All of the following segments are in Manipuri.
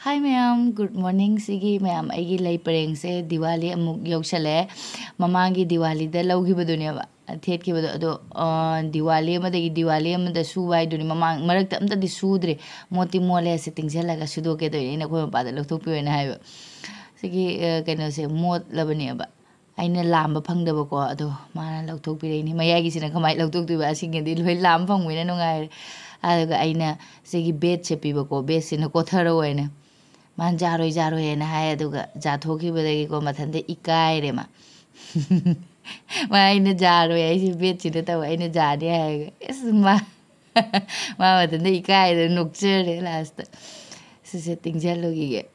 Hi ma'am, good morning. Sigi ma'am, aigi lay pareng se Diwali amuk yaushale. Mamangi Diwali da laugi badunya ba. Thet ki badu ado Diwali ama dagi Diwali ama da suwai duni mamang marak ta amta di sudre moti mole se tingzela ga sudo ke do ina ko pa da lokthok pi na hai ba. Sigi kaino se mot labani ba. Aina lamba phangdaba ko ado mana lokthok pi ni mayagi sina khamai lokthok tu ba singe di loi lam phangwina nungai. Aduga aina sigi bed che pi ba ko bed sina ko tharo waina. Man jaro jaro na hai aduga jathoki badagi ko mathande ikai re ma ma ina jaro ai si bet chi ta wa ina jari hai es ma ma mathande ikai de nukche re last se tingjal logi ge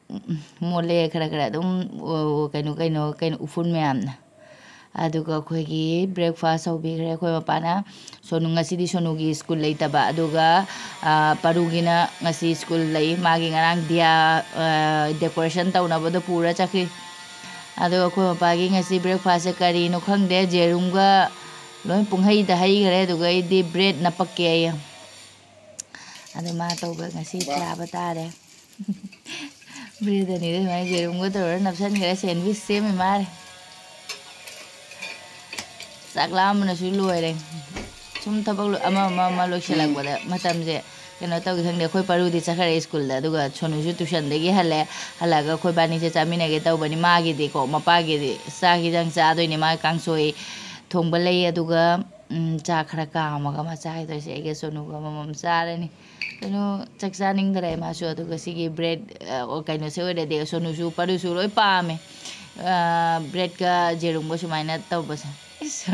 mole khara khara dum kaino ufun me amna aduga khoigi breakfast hobi khare khoi mapana sonu ngasi di sonu gi school lei taba aduga parugina ngasi school lei magi ngarang dia decoration tauna bodo pura chakri aduga khoi mapagi ngasi breakfast se kari no khangde jerum ga loi punghai da hai khare aduga di bread na pakke ay adu ma tauba ngasi chaba tare bread ani de mai jerum ga tor napsan khare sandwich se me mare saklam na su loi re sum thabak ama loi selak bada matam je kena tau gi thangde khoi paru di chakhare school da duga chonu ju tuition de gi halaga khoi bani je chamina ge tau bani ma gi de ko mapa gi de sa gi jang cha doi ni ma kangsoi thongba lei aduga cha khara ka ma ga ma cha doi se ge sonu ga mamam cha re ni keno chaksa ning dare ma su aduga sigi bread o kaino se ore de sonu ju paru su loi pa me bread ka jerum bo sumaina tau basa so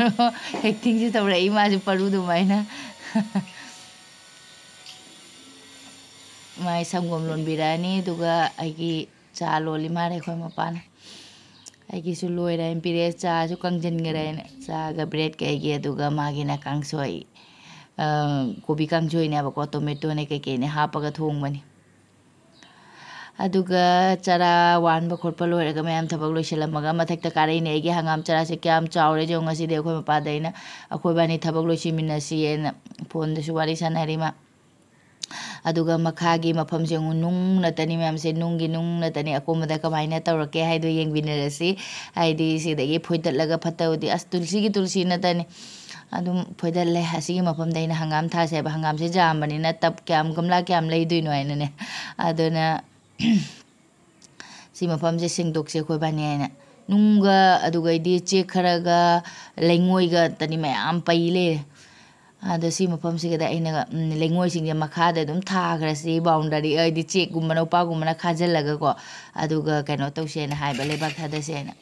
acting ji tawra ima ju paru du maina mai samgom lon birani duga aigi cha loli mare khoi mapana aigi su loi ra impire cha su kangjen ngare cha ga bread ke aigi duga magina kangsoi kobi kangsoi ne ba ko tomato ne ke ne hapaga thongmani aduga chara wan ba khotpa loiraga mayam thabak loiselamaga mathakta karai ne ge hangam chara se kyam chaure jo ngasi de khoi mapa daina akhoi bani thabak loisimina si en phone da su wari sanari ma aduga makhagi mafam se nung na tani mayam se nungi nung na tani akomada kamaina tawrake haido yengbinarasi haidi si dagi phoitat laga phatawdi as tulsi na tani adum phoidal le asigi mafam daina hangam tha se ba hangam se jambani na tap kyam gamla kyam leiduino aina ne aduna si mafam se singdok se khoi bani aina nunga aduga di che kharaga lengoi ga tani mayam paile ada si mafam se ga aina lengoi sing ya makha da dum tha khara si boundary ai di che gumma no pa gumma na khajal laga ko aduga kaino tau se na hai ba lebak tha da se na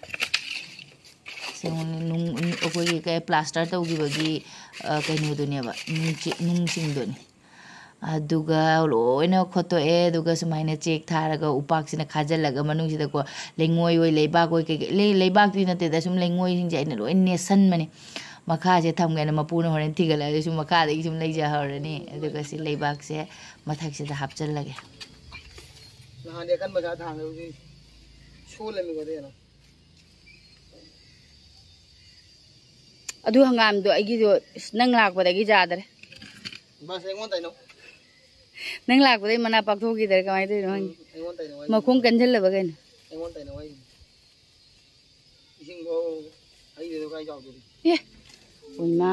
se nung okoi ke plaster tau gi bagi kaino dunia ba nung sing doni aduga loina khoto e aduga sumaina check tharaga upak sina khajalaga manung sida ko lengoi oi leibak oi ke leibak ti nate da sum lengoi sing jaina loi nesan mani makha je thamgana mapuna horen thigala sum makha de sum leija horani aduga si leibak se mathak sida hapchal lage na de kan baja thang le chule mi gode na adu hangam do agi do nang lak badagi jadare bas engon tai no nang lak badai mana pak thoki dar kamai de no engon tai no makhung kanjal la bagai engon tai no wai ising go ai de kai jaw de ye unna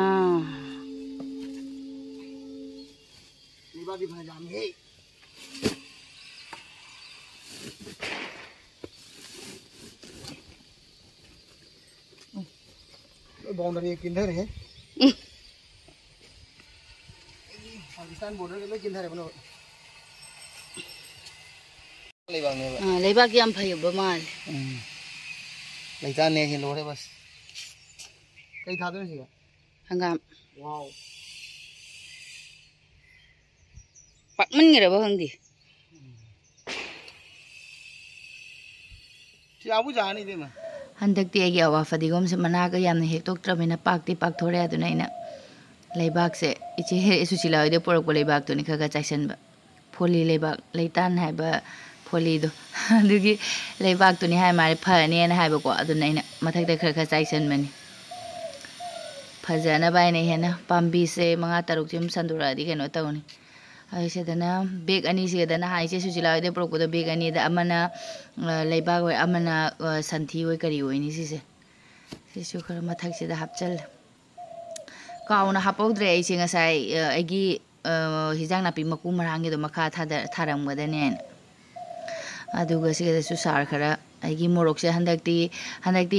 ni ba di bhana jam he boundary किधर है पाकिस्तान बॉर्डर के किधर है बनो लेबाग ने leibak yam phayba mal लेता ने ही लोरे बस कई था दो सीगा hangam wow pakman ngira ba hangdi si abu जानी दे मैं handak ti agi awa fadigom se managa yamna hektok tramena pakti pak thore aduna ina leibak se ichi he isu chila de porok leibak to ni khaga chaisan ba pholi leibak leitan hai ba pholi do adugi leibak to ni hai mari phani na hai ba ko aduna ina mathak de kha chaisan mani phajana bai ne hena pambi se manga taruk jim sandura di keno tawni ꯁꯤꯗꯅ ꯕꯦꯛ ꯑꯅꯤꯁꯤꯗꯅ ꯍꯥꯏꯁꯦ ꯁꯨꯁꯤꯂꯥ ꯍꯣꯏꯗꯩ ꯄꯨꯔꯛꯄꯗꯣ ꯕꯦꯛ ꯑꯅꯤꯗ ꯑꯃꯅ ꯂꯩꯕꯥꯛ ꯑꯣꯏ ꯑꯃꯅ ꯁꯟꯊꯤ ꯑꯣꯏ ꯀꯔꯤ ꯑꯣꯏꯅꯤ ꯁꯤꯁꯦ ꯁꯤꯁꯨ ꯈꯔ ꯃꯊꯛꯁꯤꯗ ꯍꯥꯞꯆꯜꯂꯦ ꯀꯥꯎꯅ ꯍꯥꯞꯄꯧꯗ꯭ꯔꯦ ꯑꯩꯁꯦ ꯉꯁꯥꯏ ꯑꯩꯒꯤ ꯍꯤꯟꯖꯥꯡ ꯅꯥꯄꯤ ꯃꯀꯨ ꯃꯔꯥꯡꯒꯤꯗꯣ ꯃꯈꯥ ꯊꯥꯔꯝꯒꯗꯅꯦꯅ ꯑꯗꯨꯒ ꯁꯤꯗꯁꯨ ꯆꯥꯔ ꯈꯔ ꯑꯩꯒꯤ ꯃꯣꯔꯣꯛꯁꯦ ꯍꯟꯗꯛꯇꯤ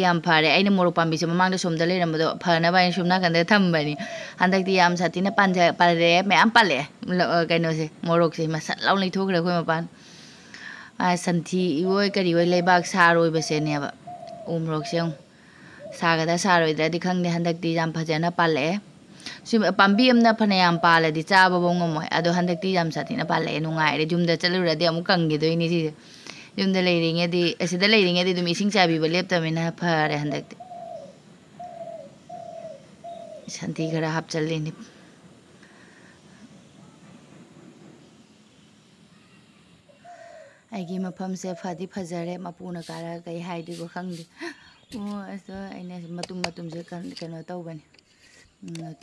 ꯌꯥꯝ ꯐꯔꯦ ꯑꯩꯅ ꯃꯣꯔꯣꯛ ꯄꯥꯝꯕꯤꯁꯦ ꯃꯃꯥꯡꯗ ꯁꯣꯝꯗ ꯂꯩꯔꯝꯕꯗꯣ ꯐꯅꯕ ꯑꯩꯅ ꯁꯣꯝ ꯅꯥꯀꯟꯗ ꯊꯝꯕꯅꯤ ꯍꯟꯗꯛꯇꯤ ꯌꯥꯝ ꯁꯥꯊꯤꯅ ꯄꯥꯜꯂꯛꯑꯦ ꯃꯌꯥꯝ ꯄꯥꯜꯂꯛꯑꯦ ꯀꯩꯅꯣꯁꯦ ꯃꯣꯔꯣꯛꯁꯦ ꯃꯁꯠ ꯂꯥꯎ ꯂꯩꯊꯣꯛꯈ꯭ꯔꯦ ꯑꯩꯈꯣꯏ ꯃꯄꯥꯟ ꯁꯟꯊꯤ ꯑꯣꯏ ꯀꯔꯤ ꯑꯣꯏ ꯂꯩꯕꯥꯛ ꯁꯥꯔꯣꯏꯕꯁꯦꯅꯦꯕ ꯎ ꯃꯣꯔꯣꯛꯁꯦ ꯑꯃꯨꯛ ꯁꯥꯒꯗ꯭ꯔꯥ ꯁꯥꯔꯣꯏꯗ꯭ꯔꯗꯤ ꯈꯪꯗꯦ ꯍꯟꯗꯛꯇꯤ ꯌꯥꯝ ꯐꯖꯅ ꯄꯥꯜꯂꯛꯑꯦ ꯁꯤ ꯄꯥꯝꯕꯤ ꯑꯃꯅ ꯐꯅꯌꯥꯝ ꯄꯥꯜꯂꯗꯤ ꯆꯥꯕꯐꯥꯎ ꯉꯝꯃꯣꯏ ꯑꯗꯣ ꯍꯟꯗꯛꯇꯤ ꯌꯥꯝ ꯁꯥꯊꯤꯅ ꯄꯥꯜꯂꯛꯑꯦ ꯅꯨꯡꯉꯥꯏꯔꯦ ꯌꯨꯝꯗ ꯆꯠꯂꯨꯔꯗꯤ ꯑꯃꯨꯛ ꯀꯪꯈꯤꯗꯣꯏꯅꯤ ꯁꯤꯁꯦ ꯌꯨꯝꯗ ꯂꯩꯔꯤꯉꯩꯗꯤ ꯑꯁꯤꯗ ꯂꯩꯔꯤꯉꯩꯗꯤ ꯑꯗꯨꯝ ꯏꯁꯤꯡ ꯆꯥꯏꯕꯤꯕ ꯂꯦꯞꯇꯕꯅꯤꯅ ꯐꯔꯦ ꯍꯟꯗꯛꯇꯤ ꯁꯟꯊꯤ ꯈꯔ ꯍꯥꯞꯆꯜꯂꯤꯅꯤ ꯑꯩꯒꯤ ꯃꯐꯝꯁꯦ ꯐꯗꯤ ꯐꯖꯔꯦ ꯃꯄꯨꯅ ꯀꯥꯔꯒ ꯀꯩ ꯍꯥꯏꯗꯣꯏꯕ ꯈꯪꯗꯦ ꯑꯣ ꯑꯁ ꯑꯩꯅ ꯃꯇꯨꯝꯁꯦ ꯀꯩꯅꯣ ꯇꯧꯕꯅꯤ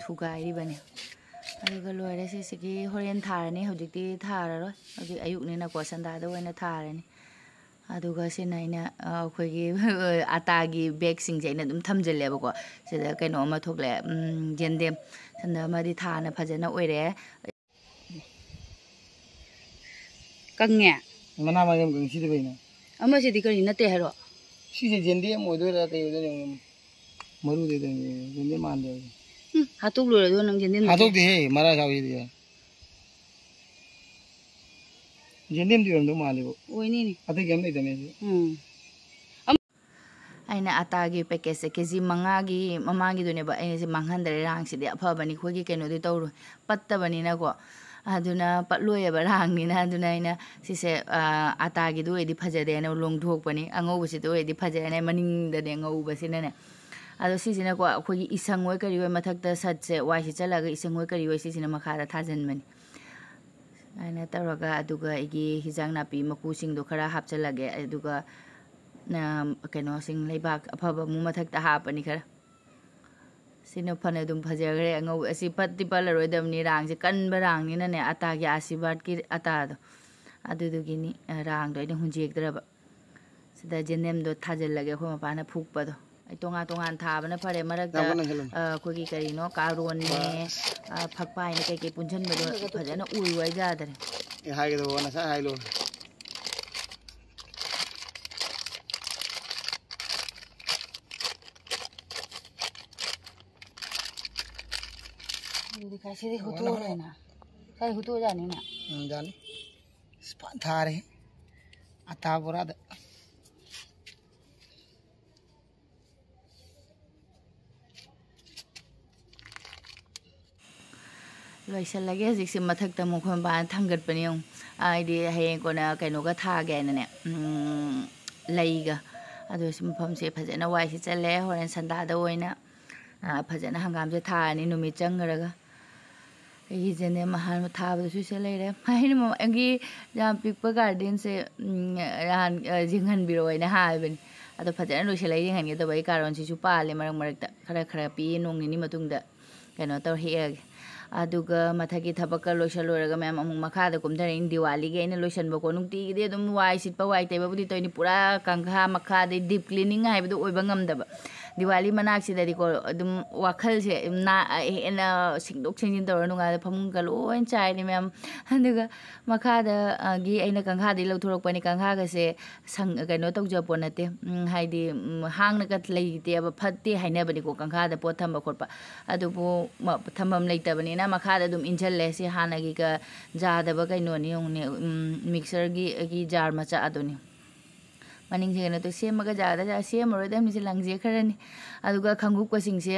ꯊꯨꯒꯥꯏꯔꯤꯕꯅꯤ ꯑꯗꯨꯒ ꯂꯣꯏꯔꯦ ꯁꯤꯁꯤꯒꯤ ꯍꯣꯔꯦꯟ ꯊꯥꯔꯅꯤ ꯍꯧꯖꯤꯛꯇꯤ ꯊꯥꯔꯔꯣꯏ ꯍꯧꯖꯤꯛ ꯑꯌꯨꯛꯅꯤꯅꯀꯣ ꯁꯟꯗꯥꯗ ꯑꯣꯏꯅ ꯊꯥꯔꯅꯤ ꯑꯗꯨꯒ ꯁꯤꯅ ꯑꯩꯅ ꯑꯩꯈꯣꯏꯒꯤ ꯑꯇꯥꯒꯤ ꯕꯦꯒꯁꯤꯡꯁꯦ ꯑꯩꯅ ꯑꯗꯨꯝ ꯊꯝꯖꯤꯜꯂꯦꯕꯀꯣ ꯁꯤꯗ ꯀꯩꯅꯣ ꯑꯃ ꯊꯣꯛꯂꯛꯑꯦ ꯌꯦꯟꯗꯦꯝ ꯁꯟꯗ ꯑꯃꯗꯤ ꯊꯥꯅ ꯐꯖꯅ ꯑꯣꯏꯔꯛꯑꯦ ꯀꯪꯉꯦ ꯃꯅꯥ ꯃꯌꯥꯝ ꯀꯪꯁꯤꯗꯕꯩꯅ ꯑꯃꯁꯤꯗꯤ ꯀꯔꯤ ꯅꯠꯇꯦ ꯍꯥꯏꯔꯣ ꯁꯤꯁꯦ ꯌꯦꯟꯗꯦꯝ ꯑꯣꯏꯗꯣꯏꯔꯥ ꯀꯩ ꯑꯣꯏꯗꯣꯏꯅꯣ ꯃꯔꯨꯗꯩ ꯌꯦꯟꯗꯦꯝ ꯃꯥꯟꯗꯦ ꯍꯥꯠꯇꯣꯛ ꯂꯣꯏꯔꯗꯣ ꯅꯪ ꯌꯦꯟꯗꯦꯝ ꯍꯥꯠꯇꯣꯛꯇꯦꯍꯦ ꯃꯔꯥ ꯁꯥꯎꯁꯤꯗꯤ ꯌꯦꯟꯗꯦꯝꯗꯤ ꯑꯣꯏꯔꯝꯗꯧ ꯃꯥꯜꯂꯦꯕ ꯑꯣꯏꯅꯤꯅꯦ ꯑꯇꯩ ꯀꯩꯝ ꯂꯩꯇꯕꯅꯦ ꯑꯩꯅ ꯑꯇꯥꯒꯤ ꯄꯦꯀꯦꯠꯁꯦ ꯀꯦꯖꯤ 5ꯒꯤ ꯃꯃꯥꯡꯒꯤꯗꯨꯅꯦꯕ ꯑꯩꯅꯁꯦ ꯃꯥꯡꯍꯟꯗꯔꯦ ꯔꯥꯡꯁꯤꯗꯤ ꯑꯐꯕꯅꯤ ꯑꯩꯈꯣꯏꯒꯤ ꯀꯩꯅꯣꯗꯤ ꯇꯧꯔꯣꯏ ꯄꯠꯇꯕꯅꯤꯅꯀꯣ ꯑꯗꯨꯅ ꯄꯠꯂꯣꯏꯑꯕ ꯔꯥꯡꯅꯤꯅ ꯑꯗꯨꯅ ꯑꯩꯅ ꯁꯤꯁꯦ ꯑꯇꯥꯒꯤꯗꯨ ꯑꯣꯏꯔꯗꯤ ꯐꯖꯗꯦꯅ ꯂꯣꯡꯊꯣꯛꯄꯅꯤ ꯑꯉꯧꯕꯁꯤꯗ ꯑꯣꯏꯔꯗꯤ ꯐꯖꯔꯦꯅꯦ ꯃꯅꯤꯡꯗꯅꯦ ꯉꯧꯕꯁꯤꯅꯅꯦ ꯑꯗꯣ ꯁꯤꯁꯤꯅꯀꯣ ꯑꯩꯈꯣꯏꯒꯤ ꯏꯁꯪ ꯑꯣꯏ ꯀꯔꯤ ꯑꯣꯏ ꯃꯊꯛꯇ ꯁꯠꯁꯦ ꯋꯥꯏ ꯁꯤꯠꯆꯜꯂꯒ ꯏꯁꯪ ꯑꯣꯏ ꯀꯔꯤ ꯑꯣꯏ ꯁꯤꯁꯤꯅ ꯃꯈꯥꯗ ꯊꯥꯖꯤꯟꯕꯅꯤ ꯑꯩꯅ ꯇꯧꯔꯒ ꯑꯗꯨꯒ ꯑꯩꯒꯤ ꯍꯤꯟꯖꯥꯡ ꯅꯥꯄꯤ ꯃꯀꯨꯁꯤꯡꯗꯣ ꯈꯔ ꯍꯥꯞꯆꯜꯂꯒꯦ ꯑꯗꯨꯒ ꯀꯩꯅꯣꯁꯤꯡ ꯂꯩꯕꯥꯛ ꯑꯐꯕ ꯑꯃꯨꯛ ꯃꯊꯛꯇ ꯍꯥꯞꯄꯅꯤ ꯈꯔ ꯁꯤꯅ ꯐꯅ ꯑꯗꯨꯝ ꯐꯖꯈ꯭ꯔꯦ ꯑꯉꯧꯕ ꯑꯁꯤ ꯄꯠꯇꯤ ꯄꯠꯂꯔꯣꯏꯗꯕꯅꯤ ꯔꯥꯡꯁꯦ ꯀꯟꯕ ꯔꯥꯡꯅꯤꯅꯅꯦ ꯑꯇꯥꯒꯤ ꯑꯥꯁꯤꯔꯕꯥꯗꯀꯤ ꯑꯇꯥꯗꯣ ꯑꯗꯨꯗꯨꯒꯤꯅꯤ ꯔꯥꯡꯗꯣ ꯑꯩꯅ ꯍꯨꯟꯖꯦꯛꯇ꯭ꯔꯕ ꯁꯤꯗ ꯌꯦꯟꯗꯦꯝꯗꯣ ꯊꯥꯖꯤꯜꯂꯒꯦ ꯑꯩꯈꯣꯏ ꯃꯄꯥꯅ ꯐꯨꯛꯄꯗꯣ ꯑꯩ ꯇꯣꯉꯥꯟ ꯊꯥꯕꯅ ꯐꯔꯦ ꯃꯔꯛꯇ ꯑꯩꯈꯣꯏꯒꯤ ꯀꯔꯤꯅꯣ ꯀꯥꯔꯣꯟꯅꯦ ꯐꯛꯄꯥꯏꯅꯦ ꯀꯩꯀꯩ ꯄꯨꯟꯁꯤꯟꯕꯗꯣ ꯐꯖꯅ ꯎꯏ ꯋꯥꯏ ꯌꯥꯗ꯭ꯔꯦ ꯍꯥꯏꯒꯗꯧꯕ ꯉꯁꯥꯏ ꯍꯥꯏꯂꯣ ꯑꯗꯨꯗꯤ ꯀꯥꯏꯁꯤꯗꯤ ꯍꯨꯠꯇꯣꯛꯑꯔꯣꯏꯅ ꯀꯥꯏ ꯍꯨꯠꯇꯣꯛꯑ ꯌꯥꯅꯤꯅ ꯌꯥꯅꯤ ꯊꯥꯔꯦ ꯑꯇꯥ ꯕꯣꯔꯥꯗ ꯂꯣꯏꯁꯤꯜꯂꯒꯦ ꯍꯧꯖꯤꯛꯁꯦ ꯃꯊꯛꯇ ꯑꯃꯨꯛ ꯑꯩꯈꯣꯏ ꯃꯄꯥꯅ ꯊꯥꯡꯒꯠꯄꯅꯦ ꯑꯃꯨꯛ ꯍꯥꯏꯗꯤ ꯍꯌꯦꯡ ꯀꯣꯟꯅ ꯀꯩꯅꯣꯒ ꯊꯥꯒꯦꯅꯅꯦ ꯂꯩꯒ ꯑꯗꯨ ꯁꯤ ꯃꯐꯝꯁꯦ ꯐꯖꯅ ꯋꯥꯏ ꯁꯤꯠꯆꯜꯂꯦ ꯍꯣꯔꯦꯟ ꯁꯟꯗꯥꯗ ꯑꯣꯏꯅ ꯐꯖꯅ ꯍꯪꯒꯥꯝꯁꯦ ꯊꯥꯔꯅꯤ ꯅꯨꯃꯤꯠ ꯆꯪꯈ꯭ꯔꯒ ꯑꯩꯒꯤ ꯌꯦꯟꯗꯦꯝ ꯑꯍꯥꯟꯕ ꯊꯥꯕꯗꯁꯨ ꯁꯤ ꯂꯩꯔꯦ ꯑꯩꯅ ꯑꯩꯒꯤ ꯌꯥꯝ ꯄꯤꯛꯄ ꯒꯥꯔꯗꯦꯟꯁꯦ ꯅꯍꯥꯟ ꯌꯦꯡꯍꯟꯕꯤꯔꯛꯑꯣꯅ ꯍꯥꯏꯕꯅꯤ ꯑꯗꯣ ꯐꯖꯅ ꯂꯣꯏꯁꯤꯜꯂꯒ ꯌꯦꯡꯍꯟꯒꯦ ꯇꯧꯕ ꯑꯩ ꯀꯥꯔꯣꯟꯁꯤꯁꯨ ꯄꯥꯜꯂꯦ ꯃꯔꯛ ꯃꯔꯛꯇ ꯈꯔ ꯄꯤꯌꯦ ꯅꯣꯡ ꯅꯤꯅꯤ ꯃꯇꯨꯡꯗ ꯀꯩꯅꯣ ꯇꯧꯔ ꯍꯦꯛꯑꯒꯦ ꯑꯗꯨꯒ ꯃꯊꯛꯀꯤ ꯊꯕꯛꯀ ꯂꯣꯏꯁꯜꯂꯣꯏꯔꯒ ꯃꯌꯥꯝ ꯑꯃꯨꯛ ꯃꯈꯥꯗ ꯀꯨꯝꯊꯔꯛꯏ ꯗꯤꯋꯥꯂꯤꯒꯤ ꯑꯩꯅ ꯂꯣꯏꯁꯟꯕꯀꯣ ꯅꯨꯡꯇꯤꯒꯤꯗꯤ ꯑꯗꯨꯝ ꯋꯥꯏ ꯁꯤꯠꯄ ꯋꯥꯏ ꯇꯩꯕꯕꯨꯗꯤ ꯇꯧꯏꯅꯤ ꯄꯨꯔꯥ ꯀꯪꯈꯥ ꯃꯈꯥꯗꯩ ꯗꯤꯞ ꯀ꯭ꯂꯤꯅꯤꯡ ꯍꯥꯏꯕꯗꯨ ꯑꯣꯏꯕ ꯉꯝꯗꯕ ꯗꯤꯋꯥꯂꯤ ꯃꯅꯥꯛꯁꯤꯗꯗꯤꯀꯣ ꯑꯗꯨꯝ ꯋꯥꯈꯜꯁꯦ ꯍꯦꯟꯅ ꯁꯦꯡꯗꯣꯛ ꯁꯦꯡꯖꯤꯟ ꯇꯧꯔ ꯅꯨꯡꯉꯥꯏꯕ ꯐꯃꯨꯡꯒ ꯂꯣꯏ ꯆꯥꯏꯔꯦ ꯃꯌꯥꯝ ꯑꯗꯨꯒ ꯃꯈꯥꯗꯒꯤ ꯑꯩꯅ ꯀꯪꯈꯥꯗꯒꯤ ꯂꯧꯊꯣꯔꯛꯄꯅꯤ ꯀꯪꯈꯥꯒꯁꯦ ꯀꯩꯅꯣ ꯇꯧꯖꯄꯣꯠ ꯅꯠꯇꯦ ꯍꯥꯏꯗꯤ ꯍꯥꯡꯅꯒ ꯂꯩꯇꯦꯕ ꯐꯠꯇꯦ ꯍꯥꯏꯅꯕꯅꯤꯀோ ꯀꯪꯈꯥꯗ ꯄꯣꯠ ꯊꯝꯕ ꯈꯣꯠꯄ ꯑꯗꯨꯕꯨ ꯊꯝꯐꯝ ꯂꯩꯇꯕꯅꯤꯅ ꯃꯈꯥꯗ ꯑꯗꯨꯝ ꯏꯟꯁꯤꯜꯂꯦ ꯁꯤ ꯍꯥꯟꯅꯒꯤꯒ ꯖꯥꯗꯕ ꯀꯩꯅꯣꯅꯤ ꯌꯦꯡꯉꯨꯅꯦ ꯃꯤꯛꯁꯔꯒꯤ ꯖꯥꯔ ꯃꯆꯥ ꯑꯗꯨꯅꯤ ꯃꯅꯤꯡꯁꯦ ꯀꯩꯅꯣ ꯇꯧ ꯁꯦꯝꯃꯒ ꯖꯥꯔꯗ ꯁꯦꯝꯃꯔꯣꯏꯗꯕꯅꯤꯁꯦ ꯂꯪꯖꯦ ꯑꯗꯨꯒ ꯈꯪꯒꯨꯞꯀꯁꯤꯡꯁꯦ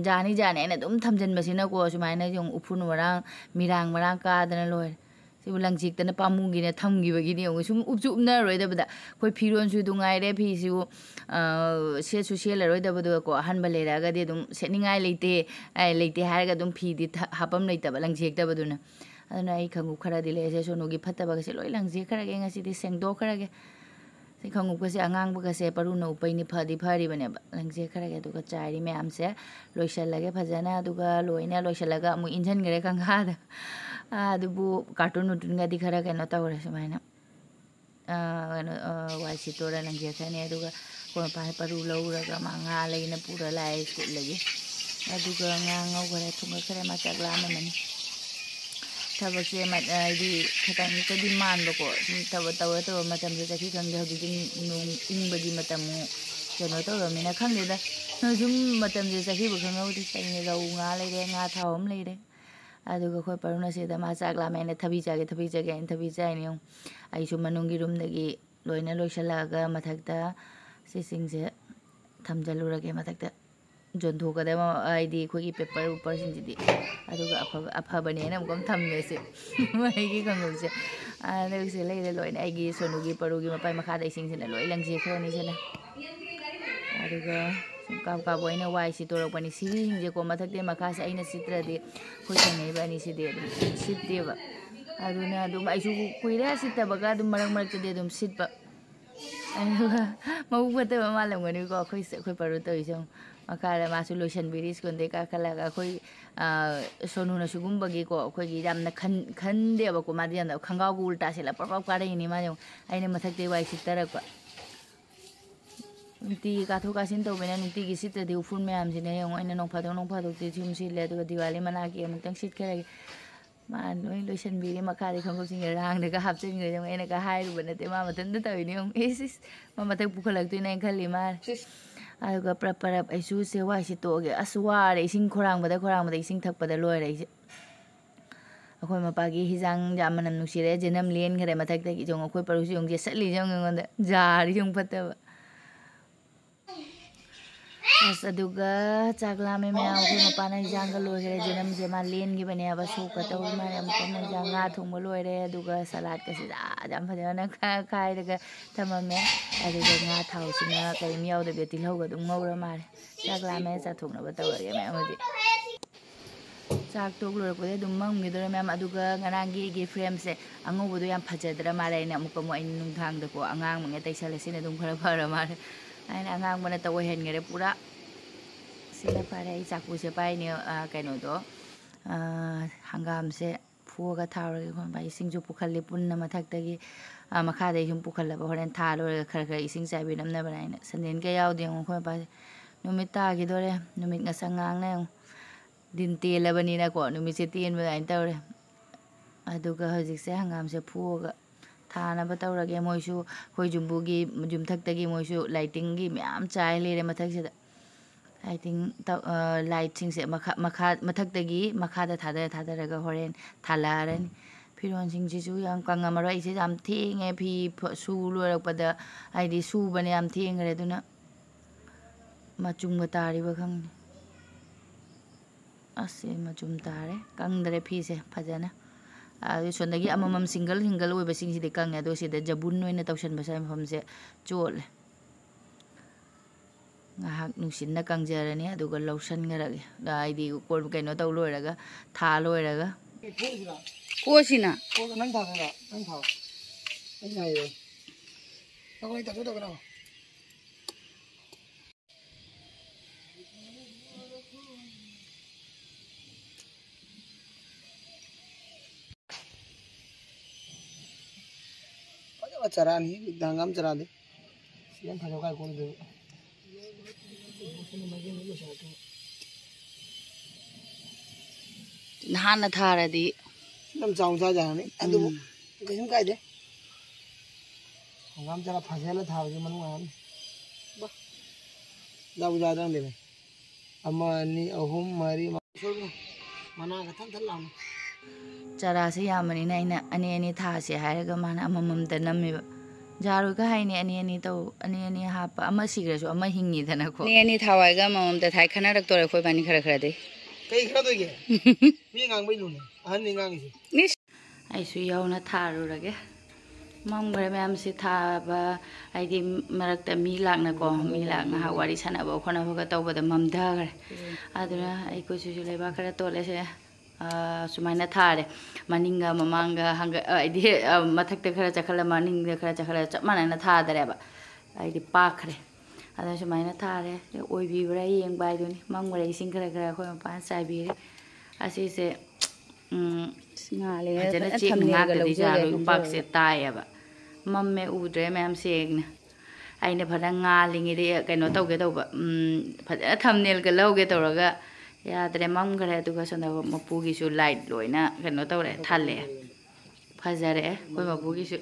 ꯖꯥꯅꯤ ꯑꯩꯅ ꯑꯗꯨꯝ ꯊꯝꯖꯤꯟꯕꯁꯤꯅꯀꯣ ꯁꯨꯃꯥꯏꯅ ꯌꯦꯡꯉꯨ ꯎꯐꯨꯟ ꯋꯥꯔꯥꯡ ꯃꯤꯔꯥꯡ ꯀꯥꯗꯅ ꯂꯣꯏꯔꯦ ꯁꯤꯕꯨ ꯂꯪꯆꯦꯛꯇꯅ ꯄꯥꯝꯃꯨꯒꯤꯅ ꯊꯝꯈꯤꯕꯒꯤꯅꯤ ꯌꯦꯡꯉꯨ ꯁꯨꯝ ꯎꯞꯅꯔꯣꯏꯗꯕꯗ ꯑꯩꯈꯣꯏ ꯐꯤꯔꯣꯟꯁꯨ ꯅꯨꯡꯉꯥꯏꯔꯦ ꯐꯤꯁꯨ ꯁꯦꯠꯁꯨ ꯁꯦꯠꯂꯔꯣꯏꯗꯕꯗꯨꯀꯣ ꯑꯍꯟꯕ ꯂꯩꯔꯛꯑꯒꯗꯤ ꯑꯗꯨꯝ ꯁꯦꯠꯅꯤꯡꯉꯥꯏ ꯂꯩꯇꯦ ꯍꯥꯏꯔꯒ ꯑꯗꯨꯝ ꯐꯤꯗꯤ ꯍꯥꯞꯄꯝ ꯂꯩꯇꯕ ꯂꯪꯖꯦꯛꯇꯕꯗꯨꯅ ꯑꯗꯨꯅ ꯑꯩ ꯈꯪꯒꯨꯞ ꯈꯔꯗꯤ ꯂꯩꯔꯁꯦ ꯁꯣꯅꯨꯒꯤ ꯐꯠꯇꯕꯒꯁꯦ ꯂꯣꯏ ꯂꯪꯖꯦꯛꯈ꯭ꯔꯒꯦ ꯉꯁꯤꯗꯤ ꯁꯦꯡꯗꯣꯛꯈ꯭ꯔꯒꯦ ꯁꯤ ꯈꯪꯒꯨꯞꯀꯁꯦ ꯑꯉꯥꯡꯕꯒꯁꯦ ꯄꯔꯨꯅ ꯎꯞꯄꯩꯅꯤ ꯐꯔꯤꯕꯅꯦꯕ ꯂꯪꯖꯦꯛꯈ꯭ꯔꯒꯦ ꯑꯗꯨꯒ ꯆꯥꯏꯔꯤ ꯃꯌꯥꯝꯁꯦ ꯂꯣꯏꯁꯤꯜꯂꯒꯦ ꯐꯖꯅ ꯑꯗꯨꯒ ꯂꯣꯏꯅ ꯂꯣꯏꯁꯤꯜꯂꯒ ꯑꯃꯨꯛ ꯏꯟꯁꯤꯟꯈ꯭ꯔꯦ ꯀꯪꯈꯥꯗ ꯑꯗꯨꯕꯨ ꯀꯥꯔꯇꯨꯟ ꯅꯨꯡꯇꯨꯟꯒꯗꯤ ꯈꯔ ꯀꯩꯅꯣ ꯇꯧꯔꯦ ꯁꯨꯃꯥꯏꯅ ꯀꯩꯅꯣ ꯋꯥꯏ ꯁꯤꯠꯇꯣꯔ ꯂꯪꯖꯦꯠꯊꯅꯤ ꯑꯗꯨꯒ ꯑꯩꯈꯣꯏ ꯃꯄꯥꯅ ꯄꯔꯨ ꯂꯧꯔꯒ ꯃꯥ ꯉꯥ ꯂꯩꯅ ꯄꯨꯔ ꯂꯥꯛꯑꯦ ꯁ꯭ꯀꯨꯜꯗꯒꯤ ꯑꯗꯨꯒ ꯉꯥ ꯉꯧꯈꯔꯦ ꯊꯨꯡꯒꯠꯈꯔꯦ ꯃꯥ ꯆꯥꯛ ꯂꯥꯝꯃꯝꯃꯅꯤ ꯊꯕꯛꯁꯦ ꯍꯥꯏꯗꯤ ꯈꯤꯇꯪꯇꯗꯤ ꯃꯥꯟꯕꯀꯣ ꯁꯨꯝ ꯇꯧꯔ ꯃꯇꯝꯁꯦ ꯆꯠꯈꯤ ꯈꯪꯗꯦ ꯍꯧꯖꯤꯛꯇꯤ ꯅꯣꯡ ꯏꯪꯕꯒꯤ ꯃꯇꯝꯃꯨꯛ ꯀꯩꯅꯣ ꯇꯧꯔꯕꯅꯤꯅ ꯈꯪꯗꯦꯗ ꯁꯨꯝ ꯃꯇꯝꯁꯦ ꯆꯠꯈꯤꯕ ꯈꯪꯍꯧꯗꯦ ꯔꯧ ꯉꯥ ꯂꯩꯔꯦ ꯉꯥ ꯊꯥꯎ ꯑꯃ ꯂꯩꯔꯦ ꯑꯗꯨꯒ ꯑꯩꯈꯣꯏ ꯄꯔꯨꯅ ꯁꯤꯗ ꯃꯥ ꯆꯥꯛ ꯂꯥꯝꯃꯦ ꯑꯩꯅ ꯊꯕꯤ ꯆꯥꯒꯦ ꯑꯩꯅ ꯊꯕꯤ ꯆꯥꯏꯅꯦ ꯌꯦꯡꯉꯨ ꯑꯩꯁꯨ ꯃꯅꯨꯡꯒꯤ ꯔꯨꯝꯗꯒꯤ ꯂꯣꯏꯅ ꯂꯣꯏꯁꯤꯜꯂꯛꯑꯒ ꯃꯊꯛꯇ ꯁꯤꯁꯤꯡꯁꯦ ꯊꯝꯖꯤꯜꯂꯨꯔꯒꯦ ꯃꯊꯛꯇ ꯌꯣꯟꯊꯣꯛꯀꯗꯕ ꯍꯥꯏꯗꯤ ꯑꯩꯈꯣꯏꯒꯤ ꯄꯦꯄꯔ ꯎꯄꯔꯁꯤꯡꯁꯤꯗꯤ ꯑꯗꯨꯒ ꯑꯐꯕꯅꯦꯅ ꯑꯃꯨꯛꯀ ꯊꯝꯃꯦꯁꯦ ꯑꯩꯒꯤ ꯈꯣꯡꯎꯞꯁꯦ ꯑꯗꯨꯒ ꯁꯤ ꯂꯩꯔꯦ ꯂꯣꯏꯅ ꯑꯩꯒꯤ ꯁꯣꯅꯨꯒꯤ ꯄꯔꯨꯒꯤ ꯃꯄꯥꯏ ꯃꯈꯥꯗ ꯏꯁꯤꯡꯁꯤꯅ ꯂꯣꯏ ꯂꯪꯖꯦꯛꯈ꯭ꯔꯅꯤ ꯁꯤꯅ ꯑꯗꯨꯒ ꯁꯨꯝ ꯀꯥꯕ ꯑꯩꯅ ꯋꯥꯏ ꯁꯤꯠꯇꯣꯔꯛꯄꯅꯤ ꯁꯤꯒꯤꯁꯤꯡꯁꯦꯀꯣ ꯃꯊꯛꯇꯩ ꯃꯈꯥꯁꯦ ꯑꯩꯅ ꯁꯤꯠꯇ꯭ꯔꯗꯤ ꯑꯩꯈꯣꯏ ꯊꯪꯅꯩꯕ ꯑꯅꯤꯁꯤꯗꯤ ꯑꯗꯨꯝ ꯁꯤꯠꯇꯦꯕ ꯑꯗꯨꯅ ꯑꯗꯨꯝ ꯑꯩꯁꯨ ꯀꯨꯏꯔꯦ ꯁꯤꯠꯇꯕꯒ ꯑꯗꯨꯝ ꯃꯔꯛꯇꯗꯤ ꯑꯗꯨꯝ ꯁꯤꯠꯄ ꯑꯗꯨꯒ ꯃꯕꯨꯛ ꯐꯠꯇꯕ ꯃꯥꯜꯂꯝꯒꯅꯤꯀꯣ ꯑꯩꯈꯣꯏ ꯄꯔꯨ ꯇꯧꯔꯤꯁꯦ ꯃꯈꯥꯗ ꯃꯥꯁꯨ ꯂꯣꯏꯁꯤꯟꯕꯤꯔꯤ ꯁ꯭ꯀꯨꯜꯗꯩ ꯀꯥꯈꯠꯂꯒ ꯑꯩꯈꯣꯏ ꯁꯣꯅꯨꯅ ꯁꯤꯒꯨꯝꯕꯒꯤꯀꯣ ꯑꯩꯈꯣꯏꯒꯤ ꯌꯥꯝꯅ ꯈꯟꯗꯦꯕꯀꯣ ꯃꯥꯗꯤ ꯌꯥꯝꯅ ꯈꯣꯡꯒ꯭ꯔꯥꯎꯒ ꯎꯜꯇꯥ ꯁꯦꯠꯂ ꯄ꯭ꯔꯞ ꯀꯥꯔꯛꯏꯅꯤ ꯃꯥ ꯌꯦꯡꯉꯨ ꯑꯩꯅ ꯃꯊꯛꯇꯩ ꯋꯥꯏ ꯁꯤꯠꯇꯔꯛꯄ ꯅꯨꯡꯇꯤꯒꯤ ꯀꯥꯊꯣꯛ ꯀꯥꯁꯤꯟ ꯇꯧꯕꯅꯤꯅ ꯅꯨꯡꯇꯤꯒꯤ ꯁꯤꯠꯇ꯭ꯔꯗꯤ ꯎꯐꯨꯟ ꯃꯌꯥꯝꯁꯤꯅ ꯌꯦꯡꯉꯨ ꯑꯩꯅ ꯅꯣꯡ ꯐꯥꯗꯣꯛꯇꯤ ꯁꯨꯝ ꯁꯤꯠꯂꯦ ꯑꯗꯨꯒ ꯗꯤꯋꯥꯂꯤ ꯃꯅꯥꯛꯀꯤ ꯑꯃꯨꯛꯇꯪ ꯁꯤꯠꯈ꯭ꯔꯒꯦ ꯃꯥ ꯂꯣꯏ ꯂꯣꯏꯁꯤꯟꯕꯤꯔꯤ ꯃꯈꯥꯗꯤ ꯈꯣꯡꯎꯞꯁꯤꯡꯁꯦ ꯔꯥꯡꯗꯒ ꯍꯥꯞꯆꯤꯟꯈ꯭ꯔꯦ ꯌꯦꯡꯉꯨ ꯑꯩꯅꯒ ꯍꯥꯏꯔꯨꯕ ꯅꯠꯇꯦ ꯃꯥ ꯃꯊꯟꯇ ꯇꯧꯔꯤꯅꯤ ꯌꯦꯡꯉꯨ ꯏꯁ ꯃꯥ ꯃꯊꯛ ꯄꯨꯈꯠꯂꯛꯇꯣꯏꯅꯦ ꯑꯩꯅ ꯈꯜꯂꯤ ꯃꯥꯅ ꯑꯗꯨꯒ ꯄꯔꯞ ꯑꯩꯁꯨ ꯁꯦ ꯋꯥꯏ ꯁꯤꯠꯇꯣꯛꯑꯒꯦ ꯑꯁ ꯋꯥꯔꯦ ꯏꯁꯤꯡ ꯈꯣꯔꯥꯡꯕꯗ ꯏꯁꯤꯡ ꯊꯛꯄꯗ ꯂꯣꯏꯔꯦ ꯑꯩꯁꯦ ꯑꯩꯈꯣꯏ ꯃꯄꯥꯒꯤ ꯍꯤꯟꯖꯥꯡ ꯌꯥꯝ ꯃꯅꯝ ꯅꯨꯡꯁꯤꯔꯦ ꯖꯦꯅꯝ ꯂꯦꯟꯈ꯭ꯔꯦ ꯃꯊꯛꯇꯒꯤ ꯌꯦꯡꯉꯨ ꯑꯩꯈꯣꯏ ꯄꯔꯨꯁꯨ ꯌꯦꯡꯉꯨ ꯆꯠꯂꯤꯁꯦ ꯌꯦꯡꯉꯨ ꯑꯩꯉꯣꯟꯗ ꯖꯥꯔꯤ ꯌꯦꯡꯉꯨ ꯐꯠꯇꯕ ꯑꯁ ꯑꯗꯨꯒ ꯆꯥꯛ ꯂꯥꯝꯃꯦ ꯃꯌꯥꯝ ꯑꯩꯈꯣꯏ ꯃꯄꯥꯅ ꯍꯤꯟꯖꯥꯡꯒ ꯂꯣꯏꯈ꯭ꯔꯦ ꯖꯦꯅꯝꯁꯦ ꯃꯥ ꯂꯦꯟꯈꯤꯕꯅꯦꯕ ꯁꯣꯛꯀ ꯇꯧꯔꯤ ꯃꯥꯅ ꯑꯃꯨꯛꯀ ꯍꯤꯟꯖꯥꯡ ꯉꯥ ꯊꯣꯡꯕ ꯂꯣꯏꯔꯦ ꯑꯗꯨꯒ ꯁꯂꯥꯠꯀꯁꯤ ꯌꯥꯝ ꯐꯖꯅ ꯈꯥꯏꯔꯒ ꯊꯝꯃꯝꯃꯦ ꯑꯗꯨꯒ ꯉꯥ ꯊꯥꯎꯁꯤꯅ ꯀꯔꯤꯝ ꯌꯥꯎꯗꯕꯤꯗ ꯇꯤꯜꯍꯧꯒ ꯑꯗꯨꯝ ꯉꯧꯔ ꯃꯥꯜꯂꯦ ꯆꯥꯛ ꯂꯥꯝꯃꯦ ꯆꯥꯊꯣꯛꯅꯕ ꯇꯧꯔꯒꯦ ꯃꯌꯥꯝ ꯍꯧꯖꯤꯛ ꯆꯥꯛ ꯇꯣꯛ ꯂꯣꯏꯔꯛꯄꯗꯩ ꯑꯗꯨꯝ ꯃꯝꯈꯤꯗꯣꯔꯦ ꯃꯌꯥꯝ ꯑꯗꯨꯒ ꯉꯔꯥꯡꯒꯤ ꯑꯩꯒꯤ ꯐ꯭ꯔꯦꯝꯁꯦ ꯑꯉꯧꯕꯗꯣ ꯌꯥꯝ ꯐꯖꯗ꯭ꯔ ꯃꯥꯜꯂꯦ ꯑꯩꯅ ꯑꯃꯨꯛꯀ ꯑꯩꯅ ꯅꯨꯡꯗꯥꯡꯗꯀꯣ ꯑꯉꯥꯡꯕꯉꯩ ꯇꯩꯁꯜꯂꯦ ꯁꯤꯅ ꯑꯗꯨꯝ ꯈꯔ ꯐꯔ ꯃꯥꯜꯂꯦ ꯑꯩꯅ ꯑꯉꯥꯡꯕꯅ ꯑꯣꯏꯍꯟꯈꯔꯦ ꯄꯨꯔꯥ ꯁꯤꯅ ꯐꯔꯦ ꯑꯩ ꯆꯥꯛꯄꯨꯁꯦ ꯄꯥꯏꯅꯦ ꯀꯩꯅꯣꯗꯣ ꯍꯪꯒꯥꯝꯁꯦ ꯐꯨꯑꯒ ꯊꯥꯎꯔꯒꯦ ꯈꯣꯠꯄ ꯏꯁꯤꯡꯁꯨ ꯄꯨꯈꯠꯂꯤ ꯄꯨꯟꯅ ꯃꯊꯛꯇꯒꯤ ꯃꯈꯥꯗꯒꯤ ꯁꯨꯝ ꯄꯨꯈꯠꯂꯕ ꯍꯣꯔꯦꯟ ꯊꯥ ꯂꯣꯏꯔꯒ ꯈꯔ ꯏꯁꯤꯡ ꯆꯥꯏꯕꯤꯔꯝꯅꯕꯅ ꯑꯩꯅ ꯁꯟꯗꯦꯟ ꯀꯌꯥ ꯌꯥꯎꯗꯦ ꯌꯦꯡꯉꯨ ꯑꯩꯈꯣꯏ ꯃꯄꯥꯁꯦ ꯅꯨꯃꯤꯠ ꯇꯥꯈꯤꯗꯣꯔꯦ ꯅꯨꯃꯤꯠ ꯉꯁꯪ ꯉꯥꯡꯅ ꯌꯦꯡꯉꯨ ꯗꯤꯟ ꯇꯦꯜꯂꯕꯅꯤꯅꯀꯣ ꯅꯨꯃꯤꯠꯁꯦ ꯇꯦꯟꯕ ꯑꯗꯨꯃꯥꯏꯅ ꯇꯧꯔꯦ ꯑꯗꯨꯒ ꯍꯧꯖꯤꯛꯁꯦ ꯍꯪꯒꯥꯝꯁꯦ ꯐꯨꯑꯒ ꯊꯥꯅꯕ ꯇꯧꯔꯒꯦ ꯃꯣꯏꯁꯨ ꯑꯩꯈꯣই ꯌꯨꯝꯕꯨꯒꯤ ꯌꯨꯝꯊꯛꯇꯒꯤ ꯃꯣꯏꯁꯨ ꯂꯥꯏटिꯡꯒꯤ ꯃꯌꯥꯝ ꯆꯥꯏ ꯂꯩꯔꯦ ꯃꯊꯛꯁꯤꯗ ꯂꯥꯏꯠꯁꯤꯡꯁꯦ ꯃꯊꯛꯇꯒꯤ ꯃꯈꯥꯗ ꯊꯥꯗꯔꯒ ꯍꯣꯔꯦꯟ ꯊꯥꯜꯂꯛꯑꯔꯅꯤ ꯐꯤꯔꯣꯟꯁꯤꯡꯁꯤꯁꯨ ꯌꯥꯝ ꯀꯪꯉꯝꯃꯔꯣꯏ ꯑꯩꯁꯦ ꯌꯥꯝ ꯊꯦꯡꯉꯦ ꯐꯤ ꯁꯨ ꯂꯣꯏꯔꯛꯄꯗ ꯍꯥꯏꯗꯤ ꯁꯨꯕꯅ ꯌꯥꯝ ꯊꯦꯡꯈ꯭ꯔꯦ ꯑꯗꯨꯅ ꯃꯆꯨꯝꯒ ꯇꯥꯔꯤꯕ ꯈꯪꯗꯦ ꯑꯁ ꯃꯆꯨꯝ ꯇꯥꯔꯦ ꯀꯪꯗ꯭ꯔꯦ ꯐꯤꯁꯦ ꯐꯖꯅ ꯑꯗꯨ ꯁꯣꯝꯗꯒꯤ ꯑꯃꯃꯝ ꯁꯤꯡꯒꯜ ꯑꯣꯏꯕꯁꯤꯡꯁꯤꯗꯤ ꯀꯪꯉꯦ ꯑꯗꯣ ꯁꯤꯗ ꯖꯕꯨꯟ ꯑꯣꯏꯅ ꯇꯧꯁꯟꯕꯁꯦ ꯃꯐꯝꯁꯦ ꯆꯣꯠꯂꯦ ꯉꯥꯏꯍꯥꯛ ꯅꯨꯡꯁꯤꯠꯅ ꯀꯪꯖꯔꯅꯤ ꯑꯗꯨꯒ ꯂꯧꯁꯟꯈ꯭ꯔꯒꯦ ꯍꯥꯏꯗꯤ ꯀꯩꯅꯣ ꯇꯧ ꯂꯣꯏꯔꯒ ꯊꯥ ꯂꯣꯏꯔꯒ ꯀꯣꯁꯤꯅ ꯅꯪ ꯊꯥꯗꯣꯏꯔꯣ ꯅꯪ ꯊꯥꯎ ꯑꯩ ꯉꯥꯏꯔꯣ ꯑꯩꯈꯣꯏ ꯇꯧꯒꯅꯣ चरानी हंगाम चरा दे सीएम फजो का कौन दे ꯅꯍꯥꯟꯅ ꯊꯥꯔꯗꯤ सीएम चाउं चा जाने अदु कहीं काय दे हंगाम चरा फजेला था जे मनु आन बा जाऊ जा दंग दे अमा नि अहुम मरी मना का थन थन लाम ꯆꯔꯥꯁꯦ ꯌꯥꯝꯕꯅꯤꯅ ꯑꯩꯅ ꯑꯅꯤ ꯊꯥꯁꯦ ꯍꯥꯏꯔꯒ ꯃꯥꯅ ꯑꯃꯃꯝꯇ ꯅꯝꯃꯦꯕ ꯖꯥꯔꯣꯏꯒ ꯍꯥꯏꯅꯤ ꯑꯅꯤ ꯇꯧ ꯑꯅꯤ ꯍꯥꯞꯄ ꯑꯃ ꯁꯤꯈ꯭ꯔꯁꯨ ꯑꯃ ꯍꯤꯡꯉꯤꯗꯅꯀꯣ ꯅꯦ ꯊꯥꯋꯥꯏꯒ ꯑꯃꯃꯝꯇ ꯊꯥꯏ ꯈꯟꯅꯔꯛꯇꯣꯔꯦ ꯑꯩꯈꯣꯏ ꯕꯥꯅꯤ ꯈꯔꯗꯤ कई खरा तो ये मी ngang bai lune ahan ni ngang isi ꯑꯩꯁꯨ ꯌꯥꯎꯅ ꯊꯥꯔꯨꯔꯒꯦ ꯃꯝꯈ꯭ꯔꯦ ꯃꯌꯥꯝꯁꯤ ꯊꯥꯕ ꯍꯥꯏꯗꯤ ꯃꯔꯛꯇ ꯃꯤ ꯂꯥꯛꯅꯀꯣ ꯃꯤ ꯉꯥꯏꯍꯥꯛ ꯋꯥꯔꯤ ꯁꯥꯟꯅꯕ ꯈꯣꯠꯅꯕꯒ ꯇꯧꯕꯗ ꯃꯝꯊꯈ꯭ꯔꯦ ꯑꯗꯨꯅ ꯑꯩꯈꯣꯏꯁꯨ ꯂꯩꯕꯥꯛ ꯈꯔ ꯇꯣꯠꯂꯦꯁꯦ ꯁꯨꯃꯥꯏꯅ ꯊꯥꯔꯦ ꯃꯅꯤꯡꯒ ꯃꯃꯥꯡꯒ ꯍꯥꯏꯗꯤ ꯃꯊꯛꯇ ꯈꯔ ꯆꯈꯠꯂ ꯃꯅꯤꯡꯗ ꯈꯔ ꯆꯈꯠꯂ ꯆꯞ ꯃꯥꯟꯅꯅ ꯊꯥꯗꯔꯦꯕ ꯍꯥꯏꯗꯤ ꯄꯥꯛꯈ꯭ꯔꯦ ꯑꯗ ꯁꯨꯃꯥꯏꯅ ꯊꯥꯔꯦ ꯑꯣꯏꯕꯤꯕ꯭ꯔꯥ ꯌꯦꯡꯕ ꯍꯥꯏꯗꯨꯅꯤ ꯃꯝꯈ꯭ꯔꯦ ꯏꯁꯤꯡ ꯈꯔ ꯑꯩꯈꯣꯏ ꯃꯄꯥꯅ ꯆꯥꯏꯕꯤꯔꯦ ꯑꯁꯤꯁꯦ ꯐꯖꯅ ꯆꯦꯛꯅ ꯉꯥꯛꯇꯗꯤ ꯆꯥꯔꯣꯏ ꯎꯄꯥꯛꯁꯦ ꯇꯥꯏꯌꯦꯕ ꯃꯝꯃꯦ ꯎꯗ꯭ꯔꯦ ꯃꯌꯥꯝ ꯁꯦꯡꯅ ꯑꯩꯅ ꯐꯖꯅ ꯉꯥꯜꯂꯤꯉꯩꯗ ꯀꯩꯅꯣ ꯇꯧꯒꯦ ꯇꯧꯕ ꯐꯖꯅ ꯊꯝꯅꯦꯜꯒ ꯂꯧꯒꯦ ꯇꯧꯔꯒ ꯌꯥꯗ꯭ꯔꯦ ꯃꯝꯈ꯭ꯔꯦ ꯑꯗꯨꯒ ꯁꯣꯝꯗ ꯃꯄꯨꯒꯤꯁꯨ ꯂꯥꯏꯠ ꯂꯣꯏꯅ ꯀꯩꯅꯣ ꯇꯧꯔꯦ ꯊꯜꯂꯛꯑꯦ ꯐꯖꯔꯛꯑꯦ ꯑꯩꯈꯣꯏ ꯃꯄꯨꯒꯤꯁꯨ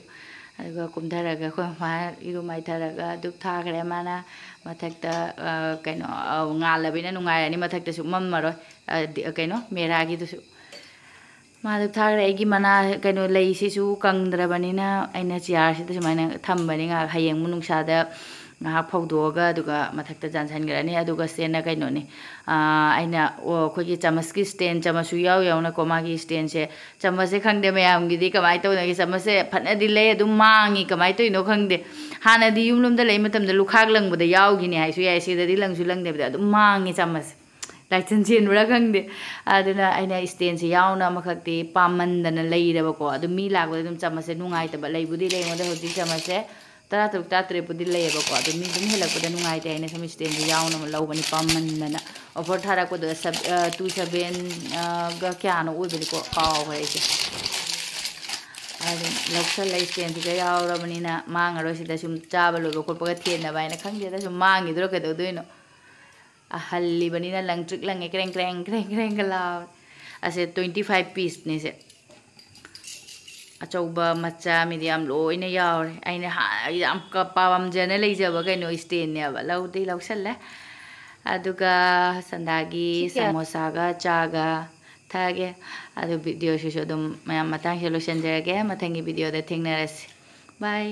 ꯑꯗꯨꯒ ꯀꯨꯝꯊꯔꯒ ꯑꯩꯈꯣꯏ ꯃꯥꯅ ꯏꯔꯨ ꯃꯥꯏꯊꯔꯒ ꯙꯨꯞ ꯊꯥꯈ꯭ꯔꯦ ꯃꯥꯅ ꯃꯊꯛꯇ ꯀꯩꯅꯣ ꯉꯥꯜꯂꯕꯅꯤꯅ ꯅꯨꯡꯉꯥꯏꯔꯅꯤ ꯃꯊꯛꯇꯁꯨ ꯃꯝꯃꯔꯣꯏ ꯀꯩꯅꯣ ꯃꯦꯔꯥꯒꯤꯗꯨꯁꯨ ꯃꯥ ꯙꯨꯞ ꯊꯥꯈ꯭ꯔꯦ ꯑꯩꯒꯤ ꯃꯅꯥ ꯀꯩꯅꯣ ꯂꯩꯁꯤꯁꯨ ꯀꯪꯗ꯭ꯔꯕꯅꯤ나 ꯑꯩꯅ ꯆꯤꯌꯥꯔꯁꯤꯗ ꯁꯨꯃꯥꯏꯅ ꯊꯝꯕꯅꯤ ꯉꯥꯏꯍꯥꯛ ꯍꯌꯦꯡꯃꯨꯛ ꯅꯨꯡꯁꯥꯗ ꯉꯥꯏꯍꯥꯛ ꯐꯧꯗꯣꯛꯑꯒ ꯑꯗꯨꯒ ꯃꯊꯛꯇ ꯌꯥꯟꯁꯤꯟꯈ꯭ꯔꯅꯤ ꯑꯗꯨꯒ ꯁ꯭ꯇꯦꯟꯅ ꯀꯩꯅꯣꯅꯤ ꯑꯩꯅ ꯑꯩꯈꯣꯏꯒꯤ ꯆꯃꯁꯀꯤ ꯁ꯭ꯇꯦꯟ ꯆꯃꯁꯁꯨ ꯌꯥꯎꯅꯀꯣ ꯃꯥꯒꯤ ꯁ꯭ꯇꯦꯟꯁꯦ ꯆꯃꯁꯁꯦ ꯈꯪꯗꯦ ꯃꯌꯥꯝꯒꯤꯗꯤ ꯀꯃꯥꯏꯅ ꯇꯧꯅꯒꯦ ꯆꯃꯁꯁꯦ ꯐꯅꯗꯤ ꯂꯩ ꯑꯗꯨꯝ ꯃꯥꯡꯉꯤ ꯀꯃꯥꯏꯅ ꯇꯧꯔꯤꯅꯣ ꯈꯪꯗꯦ ꯍꯥꯟꯅꯗꯤ ꯌꯨꯝꯂꯣꯝꯗ ꯂꯩ ꯃꯇꯝꯗ ꯂꯨꯈꯥꯛ ꯂꯪꯕꯗ ꯌꯥꯎꯈꯤꯅꯤ ꯍꯥꯏꯁꯨ ꯌꯥꯏ ꯁꯤꯗꯗꯤ ꯂꯪꯁꯨ ꯂꯪꯗꯕꯤꯗ ꯑꯗꯨꯝ ꯃꯥꯡꯉꯤ ꯆꯃꯁꯁꯦ ꯂꯥꯏꯆꯟ ꯆꯦꯟꯕ꯭ꯔꯥ ꯈꯪꯗꯦ ꯑꯗꯨꯅ ꯑꯩꯅ ꯁ꯭ꯇꯦꯟꯁꯦ ꯌꯥꯎꯅ ꯑꯃꯈꯛꯇꯤ ꯄꯥꯝꯃꯟꯗꯅ ꯂꯩꯔꯕꯀꯣ ꯑꯗꯨ ꯃꯤ ꯂꯥꯛꯄꯗ ꯑꯗꯨꯝ ꯆꯃꯁꯁꯦ ꯅꯨꯡꯉꯥꯏꯇꯕ ꯂꯩꯕꯨꯗꯤ ꯂꯩꯉꯣꯟꯗ ꯍꯧꯖꯤꯛ ꯆꯃꯁꯁꯦ 13 13ꯄꯨꯗꯤ ꯂꯩꯌꯦꯕꯀꯣ ꯑꯗꯨ ꯃꯤ ꯑꯗꯨꯝ ꯍꯦꯜꯂꯛꯄꯗ ꯅꯨꯡꯉꯥꯏꯇꯦ ꯑꯩꯅ ꯁꯨꯝ ꯁ꯭ꯇꯦꯟꯁꯦ ꯌꯥꯎꯅ ꯂꯧꯕꯅꯤ ꯄꯥꯝꯃꯟꯗꯅ ꯑꯣꯐꯔ ꯊꯥꯔꯛꯄꯗ 27 ꯒ ꯀꯌꯥꯅꯣ ꯑꯣꯏꯕꯅꯤꯀꯣ ꯀꯥꯎꯈ꯭ꯔꯦ ꯑꯩꯁꯦ ꯑꯗꯨꯝ ꯂꯧꯁꯜꯂꯦ ꯁ꯭ꯇꯦꯟꯁꯤꯒ ꯌꯥꯎꯔꯕꯅꯤꯅ ꯃꯥꯡꯉꯔꯣꯏ ꯁꯤꯗ ꯁꯨꯝ ꯆꯥꯕ ꯂꯣꯏꯕ ꯈꯣꯠꯄꯒ ꯊꯦꯟꯅꯕ ꯍꯥꯏꯅ ꯈꯪꯗꯦꯗ ꯁꯨꯝ ꯃꯥꯡꯈꯤꯗ꯭ꯔꯣ ꯀꯩꯗꯧꯗꯣꯏꯅꯣ ꯍꯜꯂꯤꯕꯅꯤꯅ ꯂꯪꯇ꯭ꯔꯤꯛ ꯂꯪꯉꯦ ꯀ꯭ꯔꯦꯡ ꯀ꯭ꯔꯦꯡ ꯀ꯭ꯔꯦꯡ ꯀ꯭ꯔꯦꯡꯒ ꯂꯥꯎꯋꯦ ꯑꯁꯦ 25 ꯄꯤꯁꯅꯦꯁꯦ ꯑꯆꯧꯕ ꯃꯆꯥ ꯃꯤꯗꯤꯌꯝ ꯂꯣꯏꯅ ꯌꯥꯎꯔꯦ ꯑꯩꯅ ꯌꯥꯝ ꯄꯥꯝꯖꯅ ꯂꯩꯖꯕ ꯀꯩꯅꯣ ꯁ꯭ꯇꯦꯟꯅꯦꯕ ꯂꯧꯁꯜꯂꯦ ꯑꯗꯨꯒ ꯁꯟꯗꯥꯒꯤ ꯁꯃꯣꯁꯥꯒ ꯆꯥꯒ ꯊꯛꯑꯒꯦ ꯑꯗꯨ ꯚꯤꯗꯤꯑꯣꯁꯤꯁꯨ ꯑꯗꯨꯝ ꯃꯌꯥꯝ ꯃꯇꯥꯡꯁꯤꯗ ꯂꯣꯏꯁꯤꯟꯖꯔꯒꯦ ꯃꯊꯪꯒꯤ ꯚꯤꯗꯤꯑꯣꯗ ꯊꯦꯡꯅꯔꯁꯤ ꯕꯥꯏ